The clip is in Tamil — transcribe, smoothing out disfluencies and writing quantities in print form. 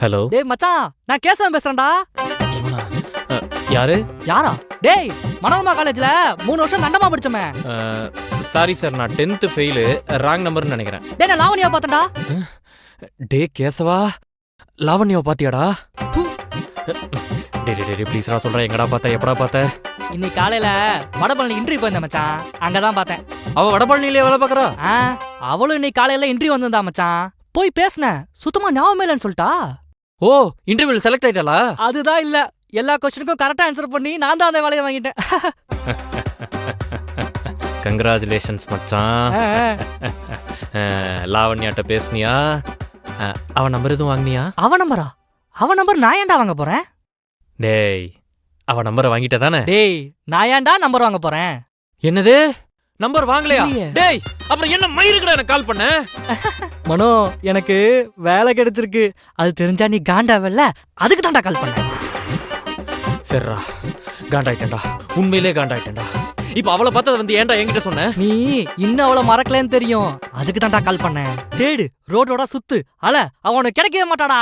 ஹலோ டேய் மச்சான், நான் கேசவன் பேசுறேன்டா. இவனா? யாரு? யாரா? டேய், மனோரமா காலேஜ்ல 3 வருஷம் தண்டமா படிச்சோமே. சாரி சார், நான் 10th ஃபெயிலு. ராங் நம்பர்னு நினைக்கிறேன். டேய், நான் லாவண்யா பார்த்தேன்டா. டே கேசவா, லாவண்யாவை பாத்தியாடா? தூ. டே ப்ளீஸ்ரா சொல்றேன், எங்கடா பார்த்த, எப்படா பார்த்த? இன்னைக்கு காலையில வடபழனி இன்டர்வியூ போயிருந்தேன் மச்சான். அங்கதான் பார்த்தேன். அவ வடபழனிலே வேலை பார்க்கறா? அவளும் இன்னைக்கு காலையில இன்டர்வியூ வந்திருந்தா மச்சான். போய் பேசினேன், சுத்தமா ஞாபகம் இல்லைன்னு சொல்லிட்டா. ஓ, இன்டர்வியூல செலக்ட் ஆயிட்டாளா? அதுதான் இல்ல, எல்லா கொஸ்டினுக்கும் கரெக்டா ஆன்சர் பண்ணி நான் தான் அந்த வேலையை வாங்கிட்டேன். கங்க்ராச்சுலேஷன்ஸ் மச்சான். லாவண்யாட்ட பேசுனியா? அவன் நம்பர் எதுவும் வாங்கினியா? அவன் நம்பர் நான் ஏன்டா வாங்க போறேன்? டேய், அவ நம்பரை வாங்கிட்ட தானே? டேய், நான் ஏன்டா நம்பர் வாங்க போறேன்? என்னது, நம்பர் வாங்கலையா? இல்லையே. டேய், அப்புறம் என்ன மயிருக்குடா எனக்கு கால் பண்ண? மனோ, எனக்கு வேலை கிடைச்சிருக்கு. அது தெரிஞ்சா நீ காண்டாவல்ல, அதுக்கு தான்டா கால் பண்ணேன். சரிடா, காண்டாயிட்டேன்டா, உண்மையிலே காண்டாயிட்டேன்டா. இப்ப அவளை பார்த்தது வந்து ஏன்டா என்கிட்ட சொன்ன? நீ இன்னும் அவளை மறக்கலன்னு தெரியும், அதுக்கு தான்டா கால் பண்ணேன். தேடு, ரோடோட சுத்து, அவ உனக்கு கிடைக்கவே மாட்டாடா.